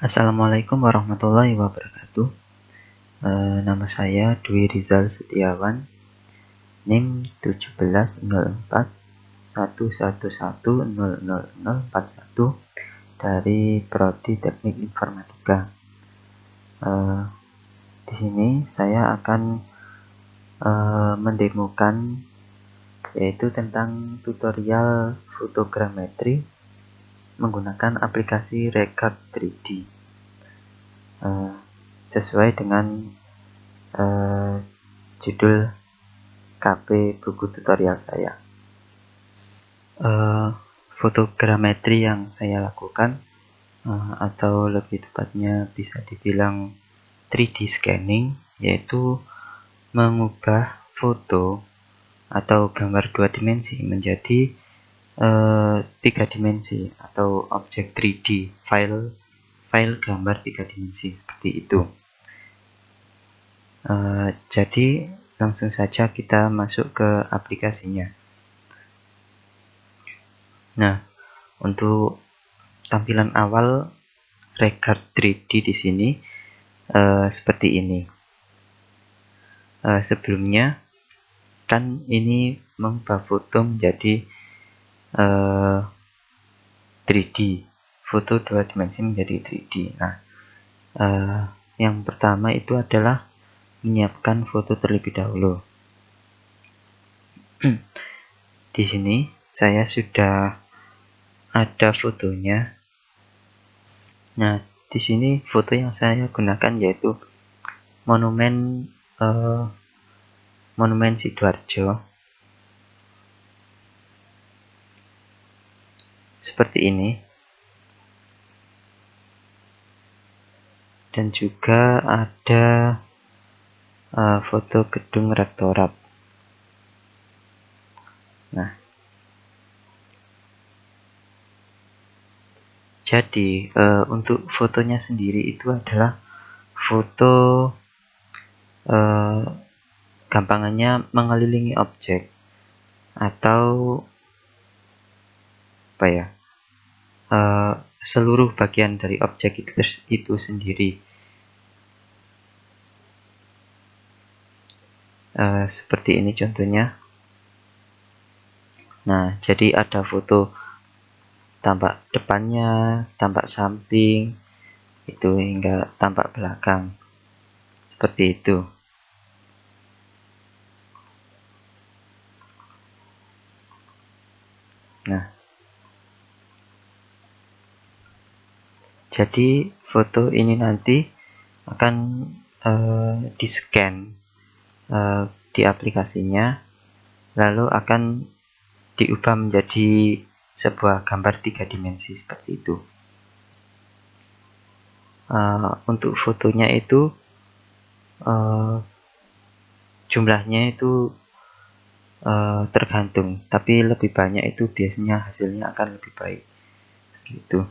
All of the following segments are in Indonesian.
Assalamualaikum warahmatullahi wabarakatuh. Nama saya Dwi Rizal Setiawan, NIM 170411100041 dari Prodi Teknik Informatika. Di sini saya akan mendemokan yaitu tentang tutorial fotogrametri menggunakan aplikasi Record 3D. Sesuai dengan judul KP buku tutorial saya. Fotogrametri yang saya lakukan atau lebih tepatnya bisa dibilang 3D scanning, yaitu mengubah foto atau gambar 2 dimensi menjadi 3 dimensi atau objek 3D, file gambar 3 dimensi seperti itu. Jadi langsung saja kita masuk ke aplikasinya. Nah, untuk tampilan awal Record 3D di sini seperti ini. Sebelumnya kan ini mengubah foto menjadi 3D, foto 2 dimensi menjadi 3D. Nah, yang pertama itu adalah menyiapkan foto terlebih dahulu. Di sini saya sudah ada fotonya. Nah, di sini foto yang saya gunakan yaitu Monumen Sidoarjo. Seperti ini. Dan juga ada foto gedung rektorat. Nah, jadi untuk fotonya sendiri itu adalah foto gampangannya mengelilingi objek atau seluruh bagian dari objek itu sendiri. Seperti ini contohnya. Nah, jadi ada foto tampak depannya, tampak samping, itu hingga tampak belakang. Seperti itu. Nah, jadi foto ini nanti akan di-scan di aplikasinya, lalu akan diubah menjadi sebuah gambar 3 dimensi seperti itu. Untuk fotonya itu jumlahnya itu tergantung, tapi lebih banyak itu biasanya hasilnya akan lebih baik gitu.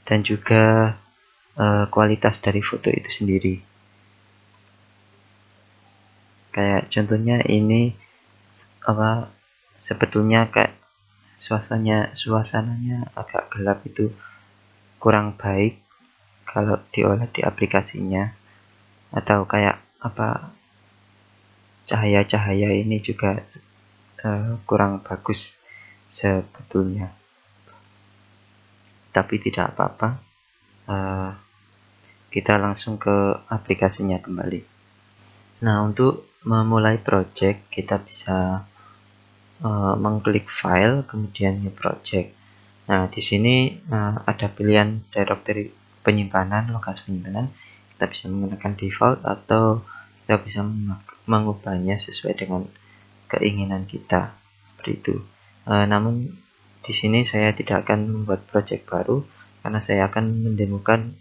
Dan juga kualitas dari foto itu sendiri. Kayak contohnya ini sebetulnya kayak suasananya agak gelap, itu kurang baik kalau diolah di aplikasinya, atau kayak cahaya-cahaya ini juga kurang bagus sebetulnya, tapi tidak apa-apa. Kita langsung ke aplikasinya kembali. Nah, untuk memulai project kita bisa mengklik file, kemudian new project. Nah, di sini ada pilihan directory penyimpanan, lokasi penyimpanan. Kita bisa menggunakan default atau kita bisa mengubahnya sesuai dengan keinginan kita, seperti itu. Namun di sini saya tidak akan membuat project baru karena saya akan mendemokan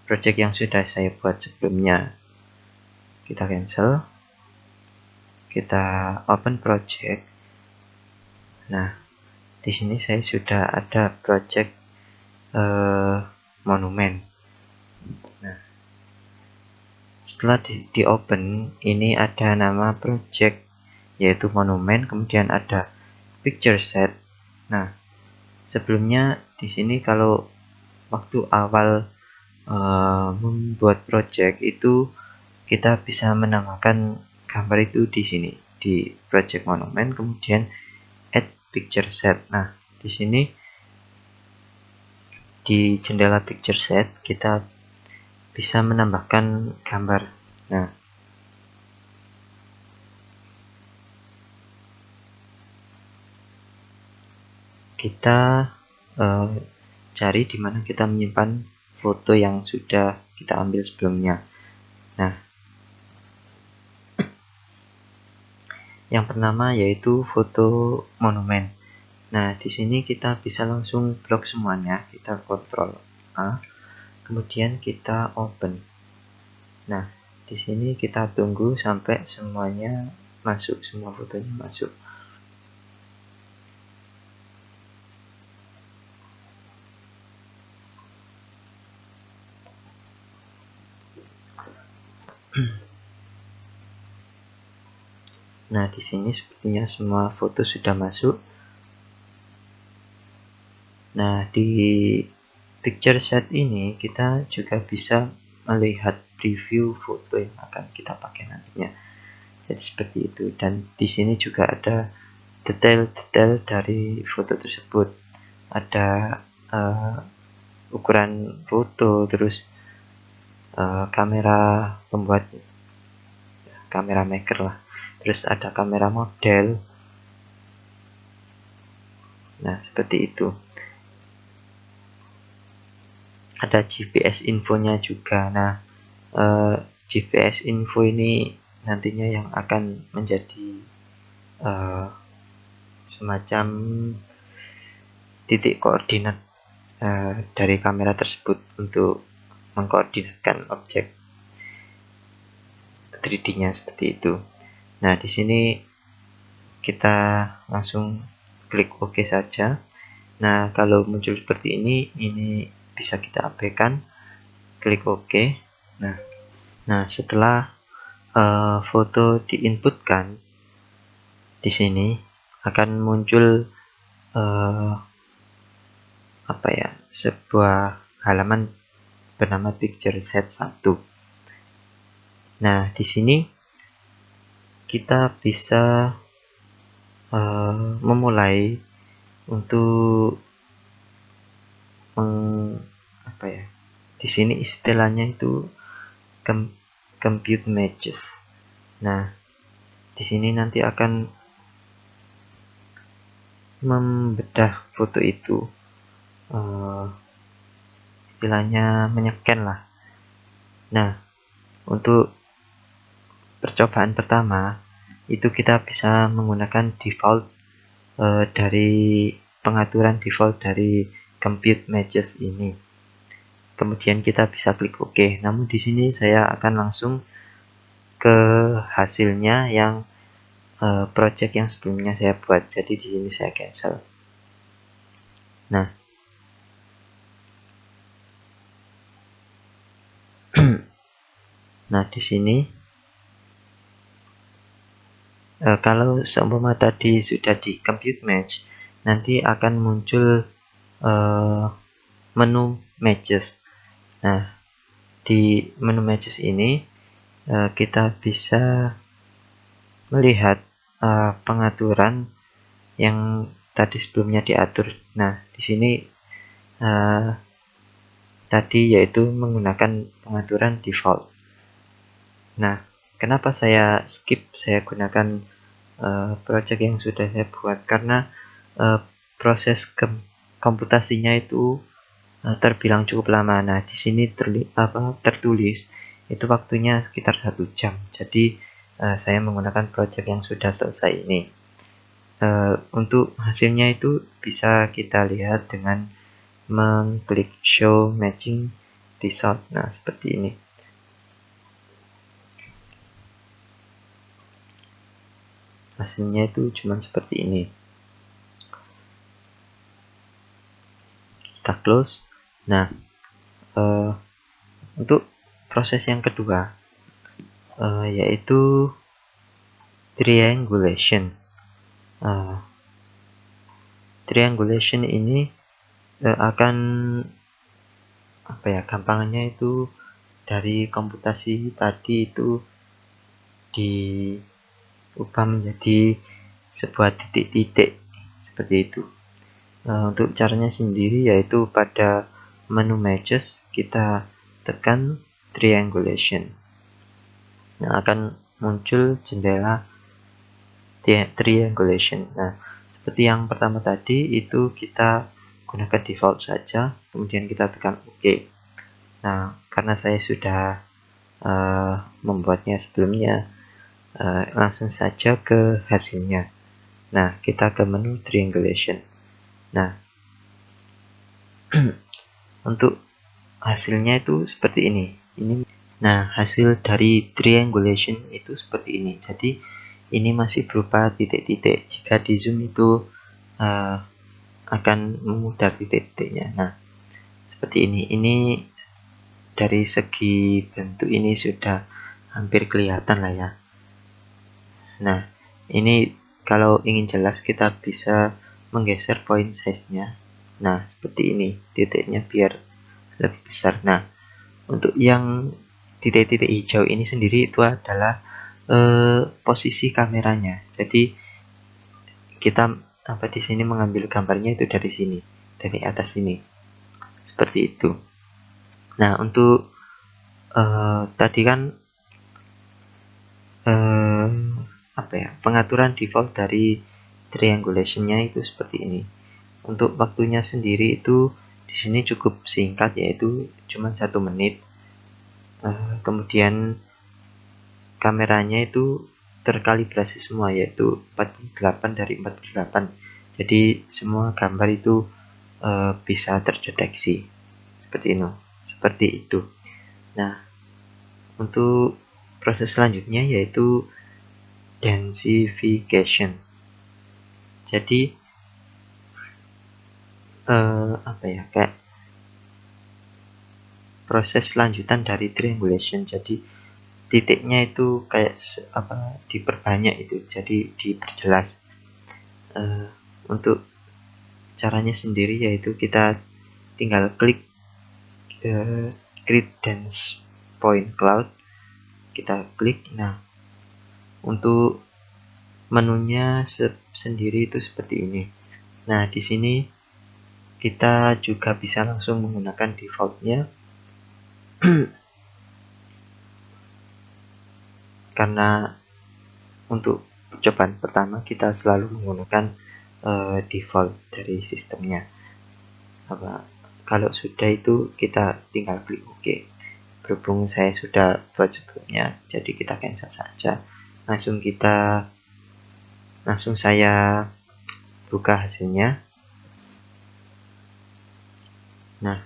project yang sudah saya buat sebelumnya. Kita cancel, kita open project. Nah, di sini saya sudah ada project monumen. Nah, setelah di open, ini ada nama project yaitu monumen, kemudian ada picture set. Nah, sebelumnya di sini kalau waktu awal membuat project itu kita bisa menambahkan gambar itu di sini di project monument, kemudian add picture set. Nah, di sini di jendela picture set kita bisa menambahkan gambar. Nah, kita cari di mana kita menyimpan foto yang sudah kita ambil sebelumnya. Nah, yang pertama yaitu foto monumen. Nah, di sini kita bisa langsung blok semuanya. Kita Ctrl A, kemudian kita open. Nah, di sini kita tunggu sampai semuanya masuk, semua fotonya masuk. Nah, di sini sepertinya semua foto sudah masuk. Nah, di picture set ini kita juga bisa melihat preview foto yang akan kita pakai nantinya. Jadi seperti itu. Dan di sini juga ada detail-detail dari foto tersebut. Ada ukuran foto, terus kamera pembuat, kamera maker lah. Terus ada kamera model. Nah, seperti itu. Ada GPS infonya juga. Nah, GPS info ini nantinya yang akan menjadi semacam titik koordinat dari kamera tersebut untuk mengkoordinatkan objek 3D-nya seperti itu. Nah, di sini kita langsung klik OK saja. Nah, kalau muncul seperti ini bisa kita abaikan, klik OK. Nah, setelah foto diinputkan, di sini akan muncul sebuah halaman bernama picture set 1. Nah, di sini kita bisa memulai untuk di sini istilahnya itu compute matches. Nah, di sini nanti akan membedah foto itu, istilahnya menyeken lah. Nah, untuk percobaan pertama itu kita bisa menggunakan default dari pengaturan default dari compute matches ini. Kemudian kita bisa klik OK. Namun di sini saya akan langsung ke hasilnya yang project yang sebelumnya saya buat. Jadi di sini saya cancel. Nah, nah di sini kalau seumpama tadi sudah di compute match, nanti akan muncul menu matches. Nah, di menu matches ini kita bisa melihat pengaturan yang tadi sebelumnya diatur. Nah, di sini tadi yaitu menggunakan pengaturan default. Nah, kenapa saya skip, saya gunakan project yang sudah saya buat, karena proses komputasinya itu terbilang cukup lama. Nah, di sini tertulis itu waktunya sekitar 1 jam. Jadi saya menggunakan project yang sudah selesai ini. Untuk hasilnya itu bisa kita lihat dengan mengklik show matching result. Nah, seperti ini. Hasilnya itu cuma seperti ini. Kita close. Nah, untuk proses yang kedua yaitu triangulation. Triangulation ini akan gampangannya itu dari komputasi tadi itu diubah menjadi sebuah titik-titik seperti itu. Untuk caranya sendiri yaitu pada menu matches kita tekan triangulation. Nah, akan muncul jendela triangulation. Nah, seperti yang pertama tadi itu kita gunakan default saja, kemudian kita tekan OK. Nah, karena saya sudah membuatnya sebelumnya, langsung saja ke hasilnya. Nah, kita ke menu triangulation. Nah, untuk hasilnya itu seperti ini. Nah, hasil dari triangulation itu seperti ini. Jadi, ini masih berupa titik-titik. Jika di zoom itu akan memudar titik-titiknya. Nah, seperti ini. Ini dari segi bentuk ini sudah hampir kelihatan lah ya. Nah, ini kalau ingin jelas kita bisa menggeser point size-nya. Nah, seperti ini titiknya biar lebih besar. Nah, untuk yang titik-titik hijau ini sendiri itu adalah posisi kameranya. Jadi kita di sini mengambil gambarnya itu dari sini, dari atas sini. Seperti itu. Nah, untuk tadi kan pengaturan default dari triangulation-nya itu seperti ini. Untuk waktunya sendiri itu di sini cukup singkat, yaitu cuma 1 menit. Kemudian kameranya itu terkalibrasi semua, yaitu 48 dari 48. Jadi semua gambar itu bisa terdeteksi seperti itu. Nah, untuk proses selanjutnya yaitu densification. Jadi kayak proses lanjutan dari triangulation. Jadi titiknya itu kayak diperbanyak itu, jadi diperjelas. Untuk caranya sendiri yaitu kita tinggal klik grid dense point cloud, kita klik. Nah, untuk menunya sendiri itu seperti ini. Nah, di sini kita juga bisa langsung menggunakan defaultnya karena untuk percobaan pertama kita selalu menggunakan default dari sistemnya. Kalau sudah itu kita tinggal klik OK. Berhubung saya sudah buat sebelumnya, jadi kita cancel saja. Langsung saya buka hasilnya. Nah,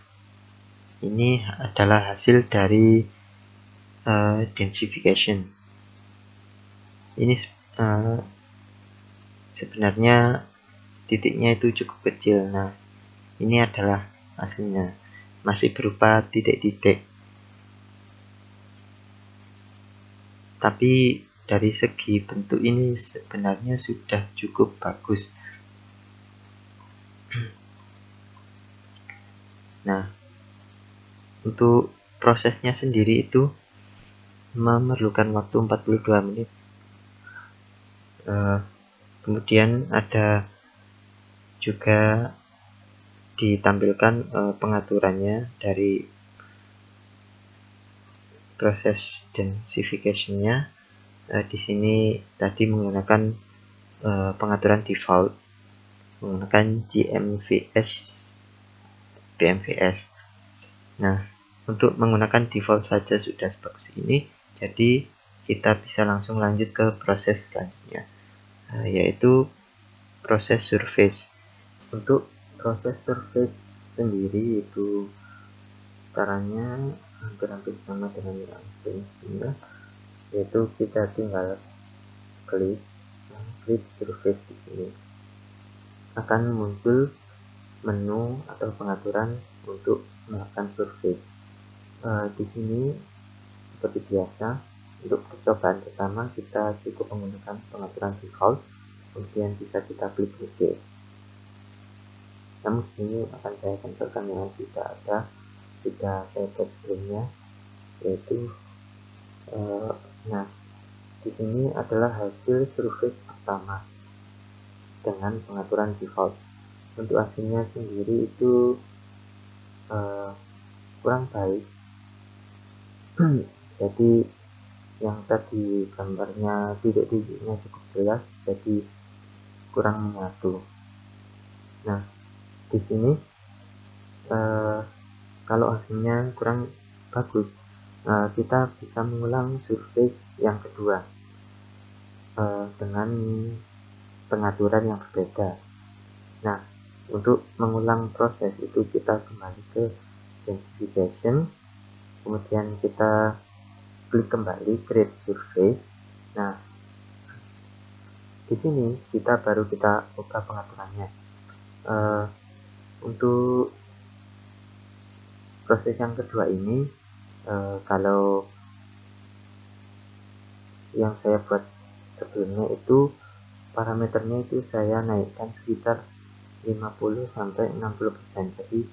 ini adalah hasil dari densification. Ini sebenarnya titiknya itu cukup kecil. Nah, ini adalah hasilnya, masih berupa titik-titik. Tapi dari segi bentuk ini sebenarnya sudah cukup bagus. Nah, untuk prosesnya sendiri itu memerlukan waktu 42 menit. Kemudian ada juga ditampilkan pengaturannya dari proses densification-nya. Di sini tadi menggunakan pengaturan default, menggunakan BMVS. Nah, untuk menggunakan default saja sudah sebagus ini, jadi kita bisa langsung lanjut ke proses selanjutnya, yaitu proses surface. Untuk proses surface sendiri itu caranya hampir sama dengan yang sebelumnya, yaitu kita tinggal klik surface. Di sini akan muncul menu atau pengaturan untuk melakukan surface. Di sini seperti biasa, untuk percobaan pertama kita cukup menggunakan pengaturan default, kemudian bisa kita klik OK. Namun di sini akan saya cancelkan yang tidak ada. sudah saya buat sebelumnya, yaitu nah di sini adalah hasil surface pertama dengan pengaturan default. Untuk hasilnya sendiri itu kurang baik. Jadi yang tadi gambarnya titik-titiknya cukup jelas, jadi kurang menyatu. Nah di sini kalau hasilnya kurang bagus, kita bisa mengulang surface yang kedua dengan pengaturan yang berbeda. Nah, untuk mengulang proses itu kita kembali ke densification, kemudian kita klik kembali create surface. Nah, di sini kita ubah pengaturannya. Untuk proses yang kedua ini, kalau yang saya buat sebelumnya itu parameternya itu saya naikkan sekitar 50-60%. Jadi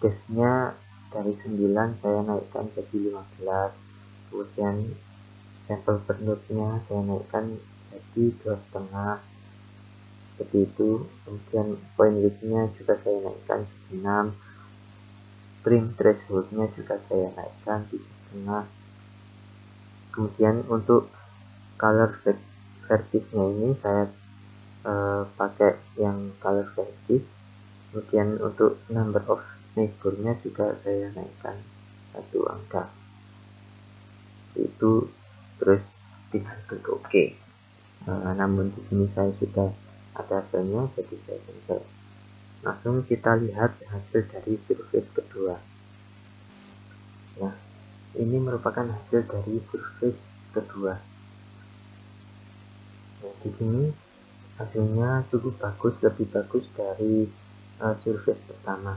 depth-nya dari 9 saya naikkan jadi 15, kemudian sampel per node-nya saya naikkan jadi 2,5 seperti itu. Kemudian point width-nya juga saya naikkan jadi 6, trim threshold-nya juga saya naikkan 7,5. Kemudian untuk color vertice-nya ini saya pakai yang color vertice. Kemudian untuk number of neighbor-nya juga saya naikkan 1 angka itu, terus tinggal klik OK. Namun di sini saya sudah ada hasilnya, jadi saya cancel. Langsung kita lihat hasil dari surface kedua. Nah, ini merupakan hasil dari surface kedua. Nah, di sini hasilnya cukup bagus, lebih bagus dari surface pertama,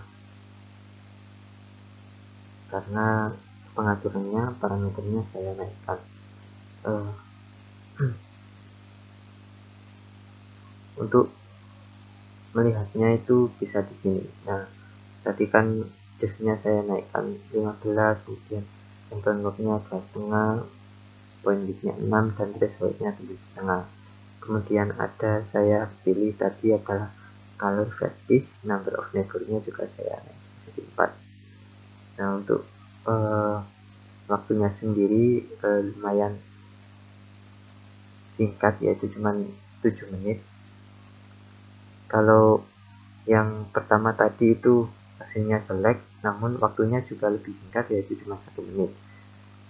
karena pengaturannya, parameternya saya naikkan. Untuk melihatnya itu bisa di sini. Nah, tadi kan depth-nya saya naikkan 15, kemudian sampel node-nya 2,5, point width-nya 6, dan threshold-nya 7,5. Kemudian ada saya pilih tadi adalah color vertice, number of neighbor-nya juga saya naikkan jadi 4. Nah, untuk waktunya sendiri lumayan singkat, yaitu cuma 7 menit. Kalau yang pertama tadi itu hasilnya jelek, namun waktunya juga lebih singkat, yaitu cuma 1 menit.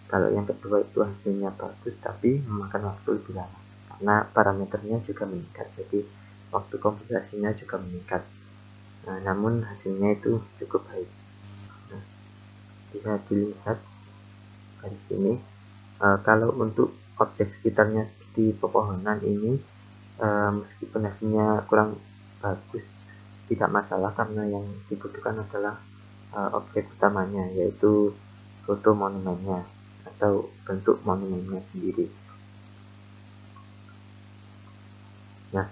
Kalau yang kedua itu hasilnya bagus, tapi memakan waktu lebih lama, karena parameternya juga meningkat, jadi waktu komputasinya juga meningkat. Nah, namun hasilnya itu cukup baik. Nah, bisa dilihat dari sini. Kalau untuk objek sekitarnya seperti pepohonan ini, meskipun hasilnya kurang bagus, tidak masalah, karena yang dibutuhkan adalah objek utamanya, yaitu foto monumennya atau bentuk monumennya sendiri. Nah,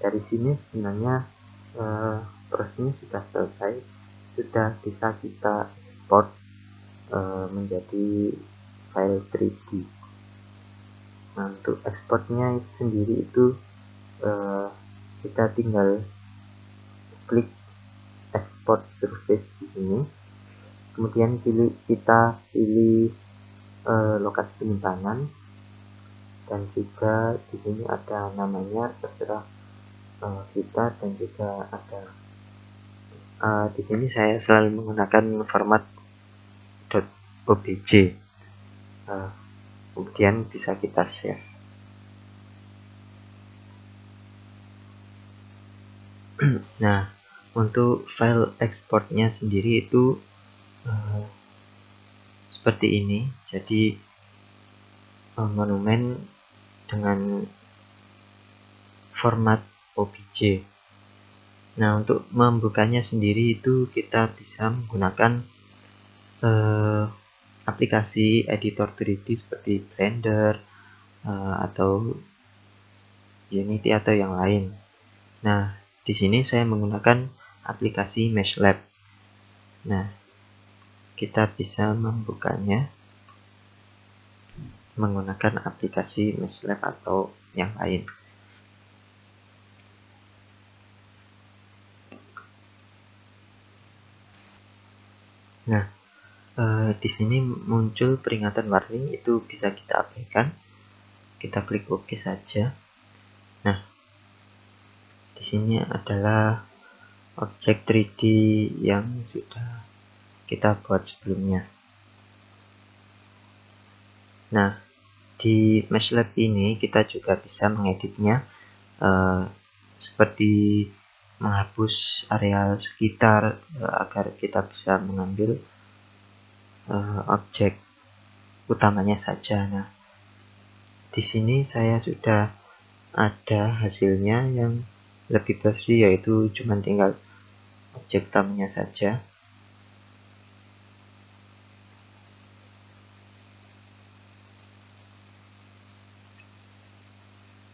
dari sini sebenarnya prosesnya sudah selesai, sudah bisa kita export menjadi file 3D. Nah, untuk ekspornya sendiri itu kita tinggal klik export surface di sini, kemudian kita pilih lokasi penyimpanan, dan juga di sini ada namanya, terserah kita, dan juga ada di sini saya selalu menggunakan format .obj. Kemudian bisa kita save. Nah, untuk file ekspornya sendiri itu seperti ini. Jadi monumen dengan format obj. Nah, untuk membukanya sendiri itu kita bisa menggunakan aplikasi editor 3D seperti Blender atau Unity atau yang lain. Nah, di sini saya menggunakan aplikasi MeshLab. Nah, kita bisa membukanya menggunakan aplikasi MeshLab atau yang lain. Nah, di sini muncul peringatan warning, itu bisa kita abaikan. Kita klik OK saja. Nah, di sini adalah objek 3D yang sudah kita buat sebelumnya. Nah, di MeshLab ini kita juga bisa mengeditnya seperti menghapus areal sekitar agar kita bisa mengambil objek utamanya saja. Nah, di sini saya sudah ada hasilnya yang lebih bersih, yaitu cuma tinggal objek utamanya saja.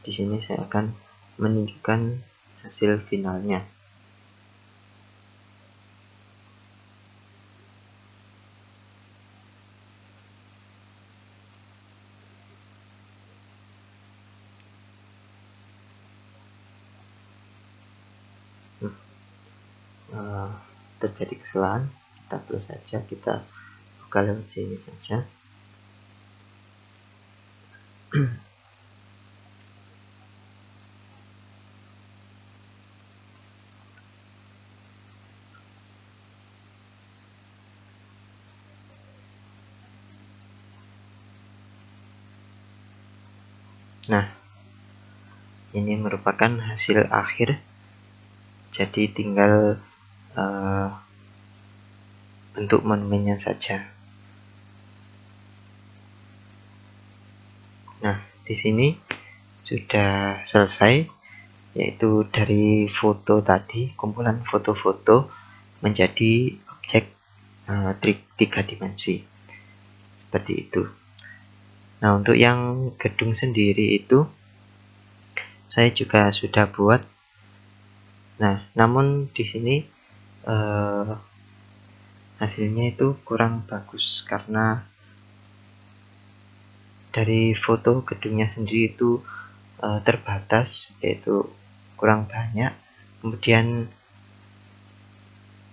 Di sini saya akan menunjukkan hasil finalnya. Terjadi kesalahan, kita close saja, kita buka lewat sini saja. Nah, ini merupakan hasil akhir, jadi tinggal bentuk monumennya saja. Nah, di sini sudah selesai, yaitu dari foto tadi, kumpulan foto-foto menjadi objek 3 dimensi seperti itu. Nah, untuk yang gedung sendiri itu saya juga sudah buat. Nah, namun di sini hasilnya itu kurang bagus karena dari foto gedungnya sendiri itu terbatas, yaitu kurang banyak. Kemudian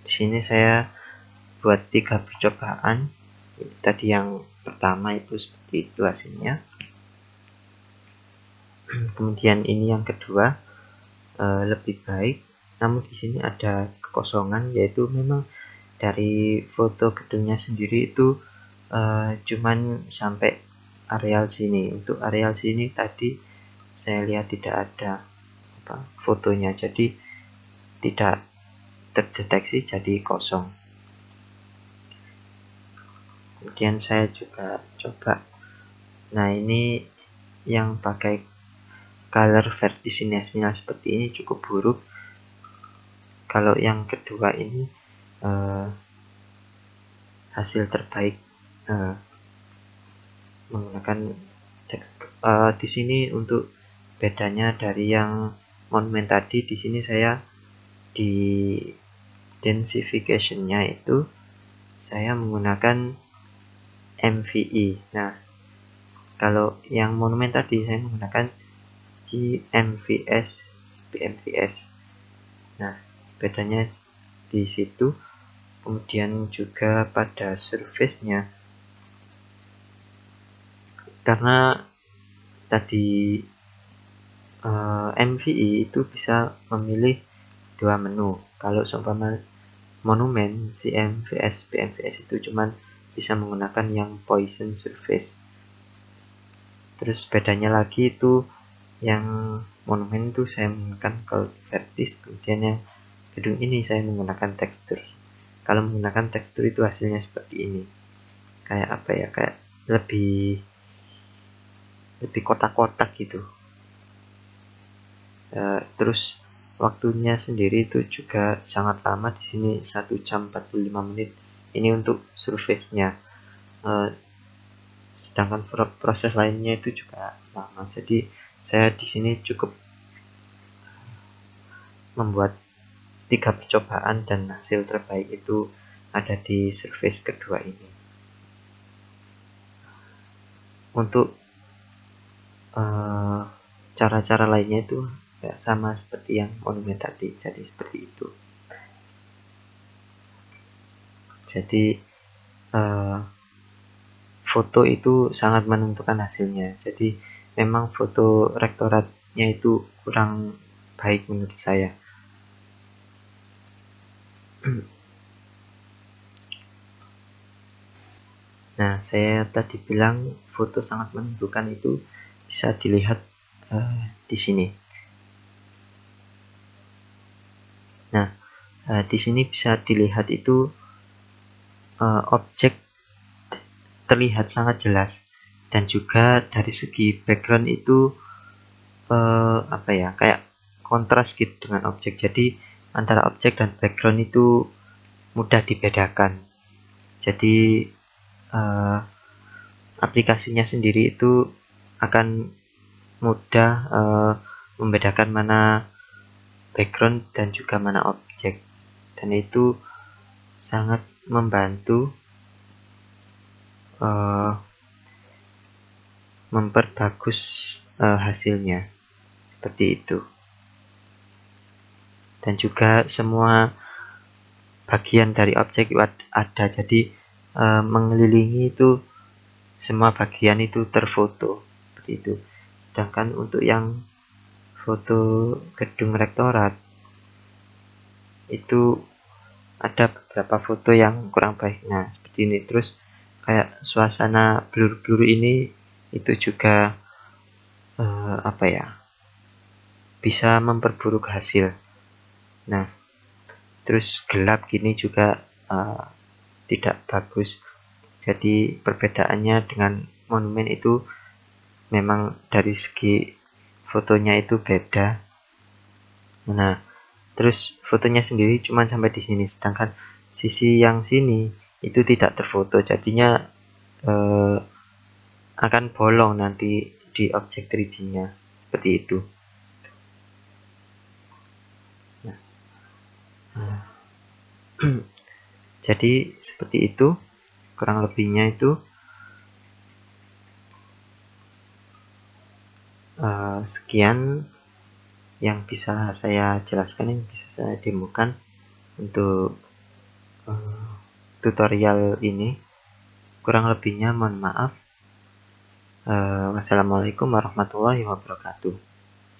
di sini saya buat 3 percobaan. Tadi yang pertama itu seperti itu hasilnya. Kemudian ini yang kedua lebih baik, namun di sini ada kekosongan, yaitu memang dari foto gedungnya sendiri itu cuman sampai areal sini. Untuk areal sini tadi saya lihat tidak ada fotonya, jadi tidak terdeteksi, jadi kosong. Kemudian saya juga coba, nah ini yang pakai color vertisinnya seperti ini cukup buruk. Kalau yang kedua ini hasil terbaik menggunakan teks. Di sini untuk bedanya dari yang monumen tadi, di sini saya di densification-nya itu saya menggunakan MVI. Nah, kalau yang monumen tadi saya menggunakan GMVS, BMVS. Nah, bedanya di situ. Kemudian juga pada surface-nya, karena tadi MVI itu bisa memilih 2 menu. Kalau seumpama monumen CMVS, BMVS itu cuman bisa menggunakan yang Poisson surface. Terus bedanya lagi itu yang monumen itu saya menggunakan curve vertex, kemudian yang gedung ini saya menggunakan tekstur. Kalau menggunakan tekstur itu hasilnya seperti ini. Kayak apa ya? Kayak lebih kotak-kotak gitu. Terus waktunya sendiri itu juga sangat lama, di sini 1 jam 45 menit. Ini untuk surface-nya. Sedangkan proses lainnya itu juga lama. Jadi saya di sini cukup membuat 3 percobaan dan hasil terbaik itu ada di surface kedua ini. Untuk cara-cara lainnya itu ya sama seperti yang monumen tadi, jadi seperti itu. Jadi foto itu sangat menentukan hasilnya. Jadi memang foto rektoratnya itu kurang baik menurut saya. Nah, saya tadi bilang foto sangat menentukan itu bisa dilihat di sini. Nah, di sini bisa dilihat itu objek terlihat sangat jelas, dan juga dari segi background itu kayak kontras gitu dengan objek. Jadi antara objek dan background itu mudah dibedakan. Jadi aplikasinya sendiri itu akan mudah membedakan mana background dan juga mana objek, dan itu sangat membantu memperbagus hasilnya seperti itu. Dan juga semua bagian dari objek ada, jadi mengelilingi itu semua bagian itu terfoto seperti itu. Sedangkan untuk yang foto gedung rektorat itu ada beberapa foto yang kurang baik. Nah, seperti ini. Terus kayak suasana blur-blur ini itu juga bisa memperburuk hasil. Nah, terus gelap gini juga tidak bagus. Jadi perbedaannya dengan monumen itu memang dari segi fotonya itu beda. Nah, terus fotonya sendiri cuma sampai di sini, sedangkan sisi yang sini itu tidak terfoto, jadinya akan bolong nanti di objek 3D-nya seperti itu. Jadi seperti itu kurang lebihnya itu. Sekian yang bisa saya jelaskan, yang bisa saya demokan untuk tutorial ini. Kurang lebihnya mohon maaf. Wassalamualaikum warahmatullahi wabarakatuh.